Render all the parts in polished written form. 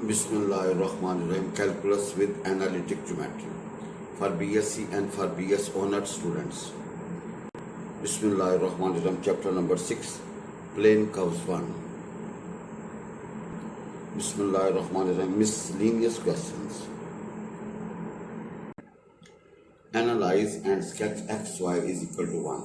Bismillahirrahmanirrahim. Calculus with analytic geometry for BSc and for BS honored students. Bismillahirrahmanirrahim. Chapter number 6, plane curves 1. Bismillahirrahmanirrahim. Miscellaneous questions. Analyze and sketch xy is equal to 1.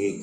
a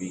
b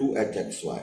2h(xy),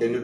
tan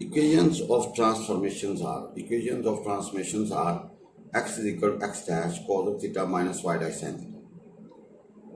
Equations of transformations are x is equal to x dash cos of theta minus y dash sin theta,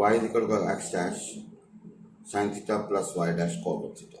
y is equal to x dash sin theta plus y dash cos of theta,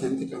sin theta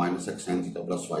minus x sin theta plus y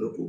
√2,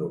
√2.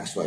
x y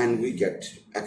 and we get x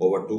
over 2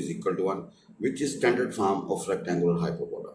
is equal to 1, which is standard form of rectangular hyperbola.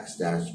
x dash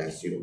dash 0,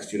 x0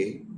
a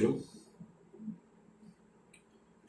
0,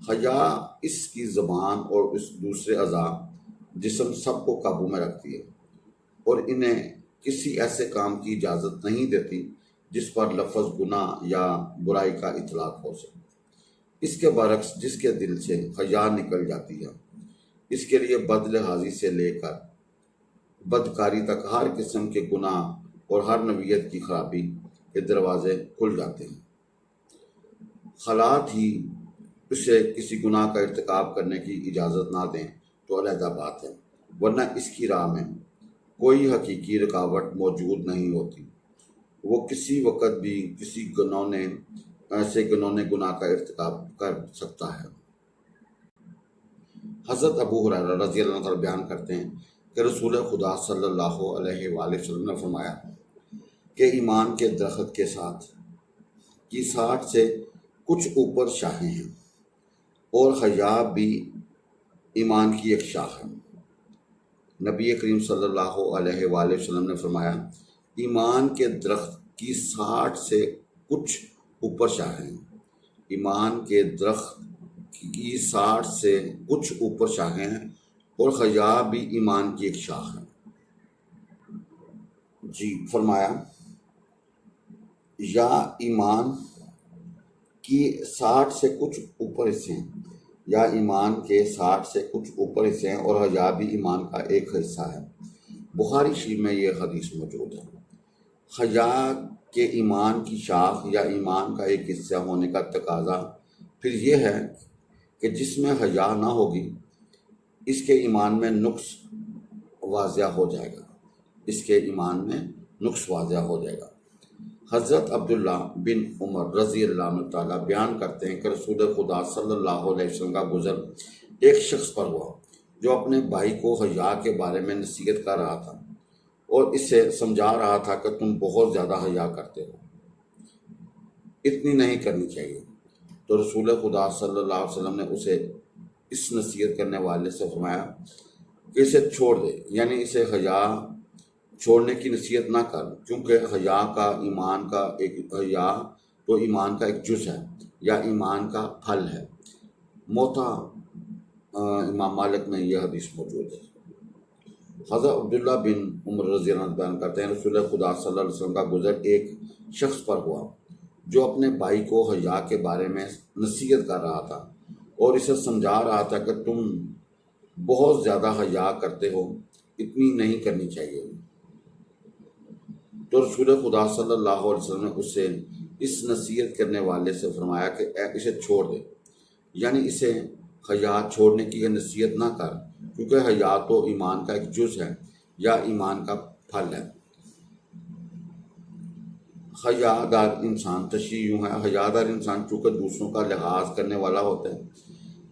حیا اس کی زبان اور اس دوسرے اعضاء جسم سب کو قابو میں رکھتی ہے اور انہیں کسی ایسے کام کی اجازت نہیں دیتی جس پر لفظ گناہ یا برائی کا اطلاق ہو سکے۔ اس کے برعکس جس کے دل سے حیا نکل جاتی ہے اس کے لیے بد لحاظی سے لے کر بدکاری تک ہر قسم کے گناہ اور ہر نوعیت کی خرابی کے دروازے کھل جاتے ہیں۔ حالات ہی اسے کسی گناہ کا ارتکاب کرنے کی اجازت نہ دیں تو علیحدہ بات ہے، ورنہ اس کی راہ میں کوئی حقیقی رکاوٹ موجود نہیں ہوتی۔ وہ کسی وقت بھی کسی گنونے گناہ کا ارتکاب کر سکتا ہے۔ حضرت ابو ہریرہ رضی اللہ عنہ بیان کرتے ہیں کہ رسول خدا صلی اللہ علیہ وآلہ وسلم نے فرمایا کہ ایمان کے درخت کے ساتھ کی 60 سے کچھ اوپر شاخیں ہیں اور حیا بھی ایمان کی ایک شاخ ہے۔ نبی کریم صلی اللہ علیہ وآلہ وسلم نے فرمایا ایمان کے درخت کی 60 سے کچھ اوپر شاخیں ہیں۔ ایمان کے درخت کی 60 سے کچھ اوپر شاخیں ہیں اور حیا بھی ایمان کی ایک شاخ ہے۔ جی فرمایا یا ایمان کی 60 سے کچھ اوپر حصے ہیں، یا ایمان کے 60 سے کچھ اوپر حصے ہیں اور حیا بھی ایمان کا ایک حصہ ہے۔ بخاری شریف میں یہ حدیث موجود ہے۔ حیا کے ایمان کی شاخ یا ایمان کا ایک حصہ ہونے کا تقاضا پھر یہ ہے کہ جس میں حیا نہ ہوگی اس کے ایمان میں نقص واضح ہو جائے گا، اس کے ایمان میں نقص واضح ہو جائے گا۔ حضرت عبداللہ بن عمر رضی اللہ عنہ تعالیٰ بیان کرتے ہیں کہ رسول خدا صلی اللہ علیہ وسلم کا گزر ایک شخص پر ہوا جو اپنے بھائی کو حیا کے بارے میں نصیحت کر رہا تھا اور اسے سمجھا رہا تھا کہ تم بہت زیادہ حیا کرتے ہو، اتنی نہیں کرنی چاہیے۔ تو رسول خدا صلی اللہ علیہ وسلم نے اسے اس نصیحت کرنے والے سے فرمایا کہ اسے چھوڑ دے، یعنی اسے حیا چھوڑنے کی نصیحت نہ کر، کیونکہ حیا تو ایمان کا ایک جز ہے یا ایمان کا پھل ہے۔ موطا امام مالک میں یہ حدیث موجود ہے۔ حضرت عبداللہ بن عمر رضی اللہ عنہ بیان کرتے ہیں رسول خدا صلی اللہ علیہ وسلم کا گزر ایک شخص پر ہوا جو اپنے بھائی کو حیا کے بارے میں نصیحت کر رہا تھا اور اسے سمجھا رہا تھا کہ تم بہت زیادہ حیا کرتے ہو، اتنی نہیں کرنی چاہیے۔ تو رسول خدا صلی اللہ علیہ وسلم نے اسے اس نصیحت کرنے والے سے فرمایا کہ اسے چھوڑ دے، یعنی اسے حیا چھوڑنے کی یہ نصیحت نہ کر، کیونکہ حیا تو ایمان کا ایک جز ہے یا ایمان کا پھل ہے۔ حیا دار انسان تشریح یوں ہے، حیا دار انسان چونکہ دوسروں کا لحاظ کرنے والا ہوتا ہے،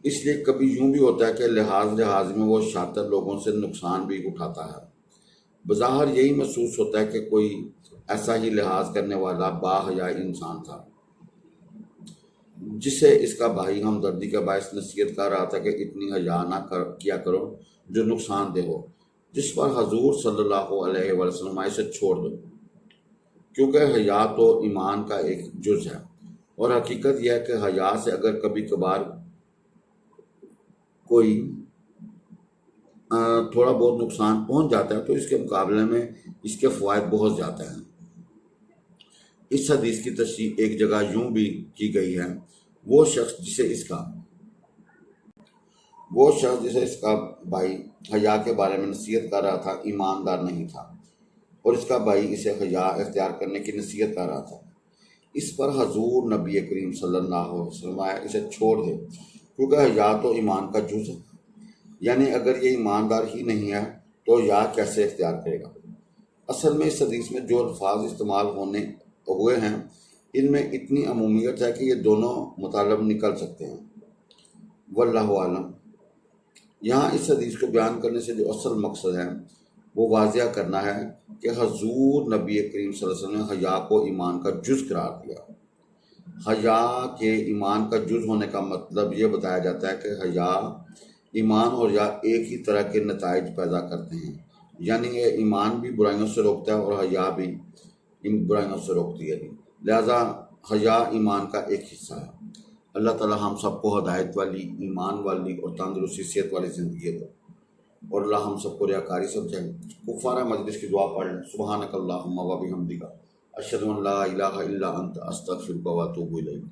اس لیے کبھی یوں بھی ہوتا ہے کہ لحاظ میں وہ شاطر لوگوں سے نقصان بھی اٹھاتا ہے۔ بظاہر یہی محسوس ہوتا ہے کہ کوئی ایسا ہی لحاظ کرنے والا باحیا انسان تھا جسے اس کا بھائی ہمدردی کا باعث نصیحت کر رہا تھا کہ اتنی حیا نہ کیا کرو جو نقصان دہ ہو، جس پر حضور صلی اللہ علیہ وسلم اسے چھوڑ دو، کیونکہ حیا تو ایمان کا ایک جز ہے۔ اور حقیقت یہ ہے کہ حیا سے اگر کبھی کبھار کوئی تھوڑا بہت نقصان پہنچ جاتا ہے تو اس کے مقابلے میں اس کے فوائد بہت زیادہ ہیں۔ اس حدیث کی تشریح ایک جگہ یوں بھی کی گئی ہے، وہ شخص جسے اس کا بھائی حیا کے بارے میں نصیحت کر رہا تھا ایماندار نہیں تھا اور اس کا بھائی اسے حیا اختیار کرنے کی نصیحت کر رہا تھا۔ اس پر حضور نبی کریم صلی اللہ علیہ وسلم اسے چھوڑ دے، کیونکہ حیا تو ایمان کا جز ہے، یعنی اگر یہ ایماندار ہی نہیں ہے تو حیا کیسے اختیار کرے گا۔ اصل میں اس حدیث میں جو الفاظ استعمال ہوئے ہیں ان میں اتنی عمومیت ہے کہ یہ دونوں مطالب نکل سکتے ہیں، واللہ عالم۔ یہاں اس حدیث کو بیان کرنے سے جو اصل مقصد ہے وہ واضح کرنا ہے کہ حضور نبی کریم صلی اللہ علیہ وسلم نے حیا کو ایمان کا جز قرار دیا۔ حیا کے ایمان کا جز ہونے کا مطلب یہ بتایا جاتا ہے کہ حیا ایمان اور حیا ایک ہی طرح کے نتائج پیدا کرتے ہیں، یعنی یہ ایمان بھی برائیوں سے روکتا ہے اور حیا بھی ان برائیوں سے روکتی ہے، لہذا حیا ایمان کا ایک حصہ ہے۔ اللہ تعالی ہم سب کو ہدایت والی، ایمان والی اور تندرستی صحت والی زندگی دو، اور اللہ ہم سب کو ریاکاری سمجھائے۔ کفارہ مجلس کی دعا پڑھ لیں۔ سبحانک اللہم و بحمدک، اشہد ان لا الہ الا انت، استغفرک و اتوب الیک۔